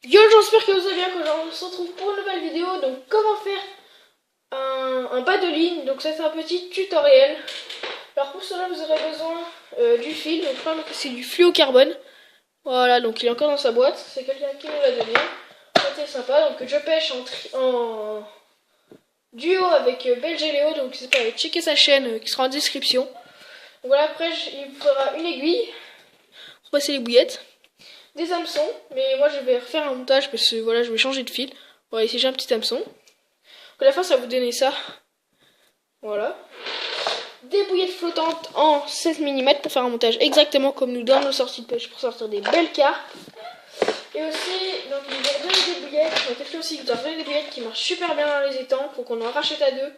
Yo, j'espère que vous allez bien, quand on se retrouve pour une nouvelle vidéo. Donc comment faire un bas de ligne. Donc ça c'est un petit tutoriel. Alors pour cela vous aurez besoin du fil. Donc c'est du fluocarbone. Voilà, donc il est encore dans sa boîte. C'est quelqu'un qui me l'a donné. C'est sympa. Donc je pêche en duo avec Belge et Léo. Donc n'hésitez pas à aller checker sa chaîne qui sera en description. Donc voilà, après il vous faudra une aiguille pour passer les bouillettes, des hameçons, mais moi je vais refaire un montage parce que voilà, je vais changer de fil. Voilà, ici j'ai un petit hameçon. À la fin ça va vous donner ça. Voilà. Des bouillettes flottantes en 16 mm pour faire un montage exactement comme nous dans nos sorties de pêche pour sortir des belles carpes. Et aussi, donc il nous donne des bouillettes. Donc quelqu'un aussi qui nous a donné des bouillettes qui marchent super bien dans les étangs. Faut qu'on en rachète à deux.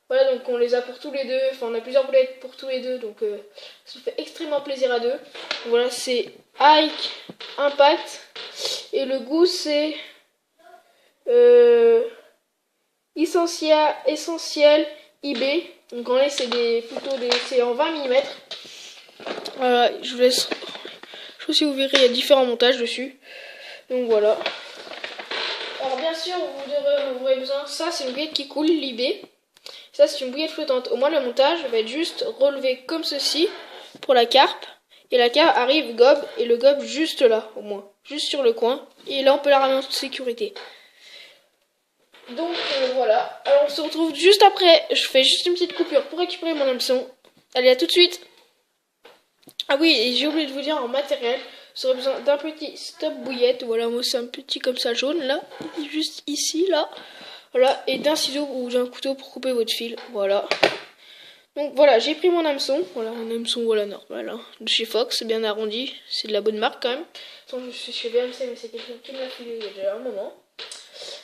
Voilà, donc on les a pour tous les deux. Enfin, on a plusieurs boulettes pour tous les deux. Donc ça nous fait extrêmement plaisir à deux. Donc, voilà, c'est Ike Impact. Et le goût, c'est Essentiel IB. Donc en là, c'est c'est en 20 mm. Voilà, je vous laisse. Je sais si vous verrez, il y a différents montages dessus. Donc voilà. Alors bien sûr, vous aurez besoin. Ça, c'est une bouillette qui coule, l'IB. Ça, c'est une bouillette flottante. Au moins, le montage va être juste relevé comme ceci pour la carpe. Et la carpe arrive, gobe, et le gobe juste là, au moins. Juste sur le coin. Et là, on peut la ramener en toute sécurité. Donc voilà. Alors on se retrouve juste après. Je fais juste une petite coupure pour récupérer mon hameçon. Allez, à tout de suite. Ah oui, et j'ai oublié de vous dire en matériel. Vous aurez besoin d'un petit stop bouillette. Voilà, moi c'est un petit comme ça jaune là. Juste ici, là. Voilà, et d'un ciseau ou d'un couteau pour couper votre fil. Voilà. Donc voilà, j'ai pris mon hameçon. Voilà, un hameçon, voilà, normal. Hein, de chez Fox, c'est bien arrondi. C'est de la bonne marque quand même. Attends, je suis chez BMC, mais c'est quelqu'un qui me l'a filé il y a déjà un moment.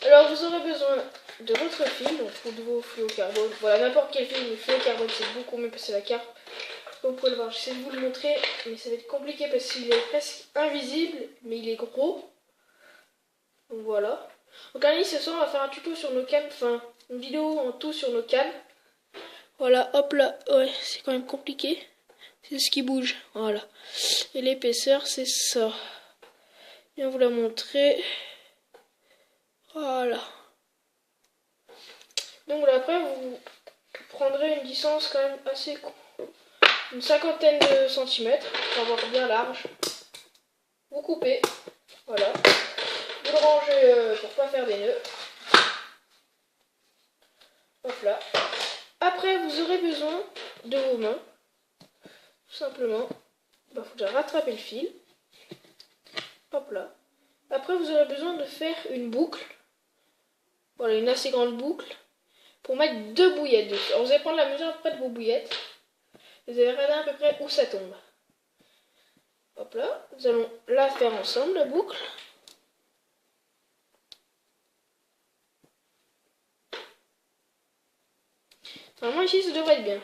Alors vous aurez besoin de votre fil, donc de vos fluocarbone. Voilà, n'importe quel fil, mais fluocarbone c'est beaucoup mieux parce que c'est la carpe. Comme vous pouvez le voir, j'essaie de vous le montrer, mais ça va être compliqué parce qu'il est presque invisible, mais il est gros. Donc voilà. Donc allez, ce soir on va faire un tuto sur nos cannes, enfin une vidéo en tout sur nos cannes. Voilà, hop là, ouais, c'est quand même compliqué. C'est ce qui bouge, voilà. Et l'épaisseur, c'est ça. Je viens vous la montrer. Voilà. Donc voilà, après vous prendrez une distance quand même assez une cinquantaine de centimètres pour avoir bien large. Vous coupez, voilà. Vous le rangez pour pas faire des nœuds. Hop là. Après vous aurez besoin de vos mains. Tout simplement. Il faut déjà rattraper le fil. Hop là. Après vous aurez besoin de faire une boucle. Voilà, une assez grande boucle. Pour mettre 2 bouillettes dessus. Alors vous allez prendre la mesure près de vos bouillettes. Vous allez regarder à peu près où ça tombe. Hop là, nous allons la faire ensemble, la boucle. Normalement ici ça devrait être bien.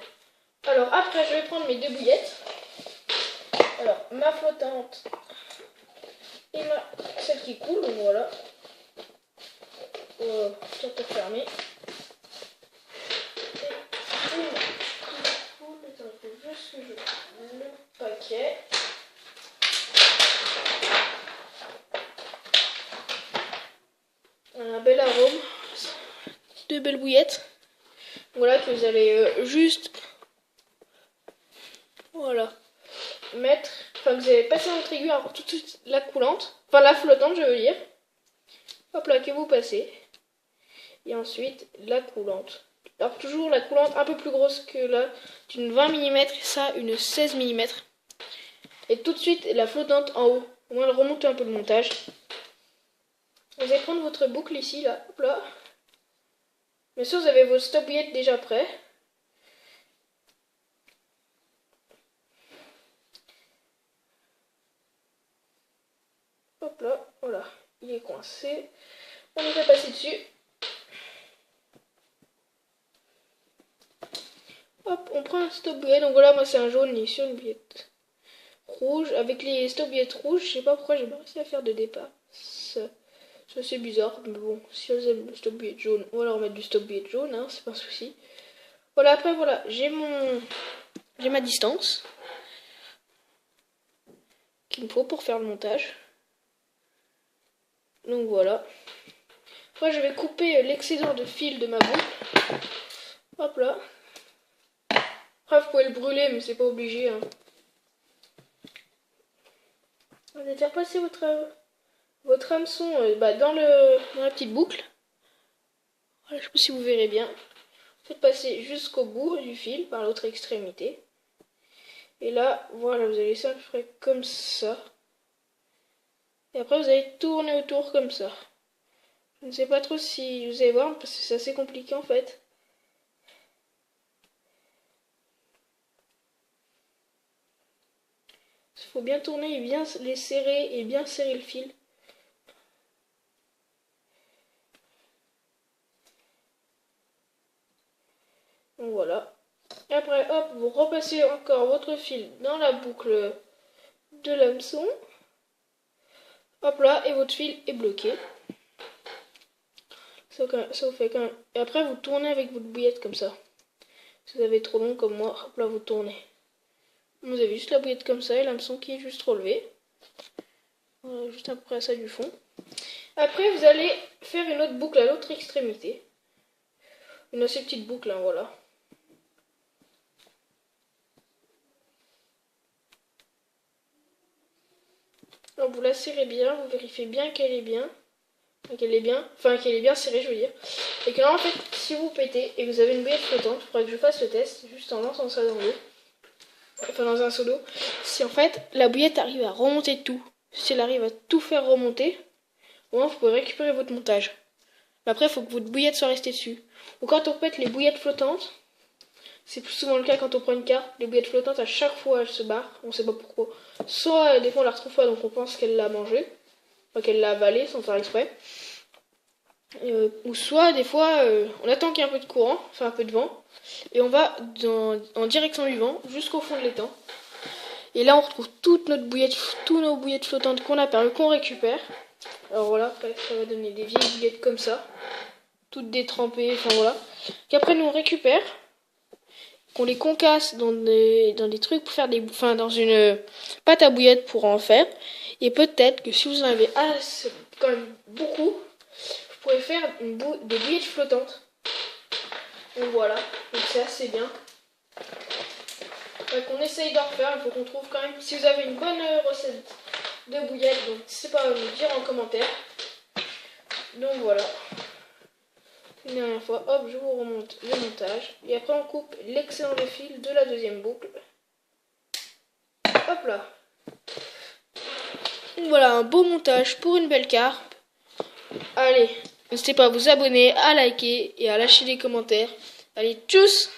Alors après je vais prendre mes 2 bouillettes. Alors ma flottante et celle qui coule, donc voilà. Tout pour fermer. Et une qui coule, attends, il faut juste que je le paquet. Un bel arôme. 2 belles bouillettes. Voilà que vous allez juste voilà mettre, enfin vous allez passer votre aiguille alors tout de suite la coulante, enfin la flottante je veux dire. Hop là que vous passez. Et ensuite la coulante. Alors toujours la coulante un peu plus grosse que là, d'une 20 mm et ça une 16 mm. Et tout de suite la flottante en haut. Au moins elle remonte un peu le montage. Vous allez prendre votre boucle ici là, hop là. Bien sûr vous avez vos stop bouillettes déjà prêts. Hop là, voilà, il est coincé. On les a passés dessus. Hop, on prend un stop bouillette. Donc voilà, moi c'est un jaune, il est sur une bouillette rouge. Avec les stop bouillettes rouges, je sais pas pourquoi j'ai pas réussi à faire de départ. C'est assez bizarre, mais bon, si elles aiment le stop bouillette jaune, on va leur mettre du stop bouillette jaune, hein, c'est pas un souci. Voilà, après voilà, j'ai ma distance qu'il me faut pour faire le montage. Donc voilà. Après je vais couper l'excédent de fil de ma boucle. Hop là. Après vous pouvez le brûler mais c'est pas obligé. Hein. Vous allez faire passer votre hameçon dans la petite boucle. Voilà, je sais pas si vous verrez bien. Faites passer jusqu'au bout du fil par l'autre extrémité. Et là, voilà, vous allez laisser à peu près comme ça. Et après, vous allez tourner autour comme ça. Je ne sais pas trop si vous allez voir, parce que c'est assez compliqué en fait. Il faut bien tourner et bien les serrer et bien serrer le fil. Donc voilà. Et après, hop, vous repassez encore votre fil dans la boucle de l'hameçon. Hop là, et votre fil est bloqué. Ça vous fait quand même. Et après, vous tournez avec votre bouillette comme ça. Si vous avez trop long comme moi, hop là, vous tournez. Vous avez juste la bouillette comme ça et l'hameçon qui est juste relevé. Voilà, juste à peu près à ça du fond. Après, vous allez faire une autre boucle à l'autre extrémité. Une assez petite boucle, hein, voilà. Alors vous la serrez bien, vous vérifiez bien qu'elle est bien. Qu'elle est bien serrée, je veux dire. Et que là, en fait, si vous pétez et que vous avez une bouillette flottante, il faudrait que je fasse le test, juste en lançant ça dans l'eau. Enfin, dans un seau d'eau. Si en fait, la bouillette arrive à remonter tout, si elle arrive à tout faire remonter, au moins vous pouvez récupérer votre montage. Mais après, il faut que votre bouillette soit restée dessus. Ou quand on pète les bouillettes flottantes, c'est plus souvent le cas quand on prend une carte, les bouillettes flottantes, à chaque fois, elles se barrent, on sait pas pourquoi. Soit, des fois, on la retrouve pas, donc on pense qu'elle l'a mangée, enfin, qu'elle l'a avalée sans faire exprès. Ou soit, des fois, on attend qu'il y ait un peu de courant, enfin un peu de vent, et on va en direction du vent, jusqu'au fond de l'étang. Et là, on retrouve toutes nos bouillettes flottantes qu'on a perdu, qu'on récupère. Alors voilà, après, ça va donner des vieilles bouillettes comme ça, toutes détrempées, enfin voilà. Qu'après, nous, on récupère, qu'on les concasse dans des trucs pour faire dans une pâte à bouillettes pour en faire. Et peut-être que si vous en avez quand même beaucoup, vous pouvez faire des bouillettes flottantes. Donc voilà, donc c'est assez bien. On essaye d'en refaire, il faut qu'on trouve quand même. Si vous avez une bonne recette de bouillettes, donc n'hésitez pas à me dire en commentaire. Donc voilà. Une dernière fois, hop, je vous remonte le montage. Et après, on coupe l'excédent de fil de la deuxième boucle. Hop là. Voilà, un beau montage pour une belle carpe. Allez, n'hésitez pas à vous abonner, à liker et à lâcher des commentaires. Allez, tchuss!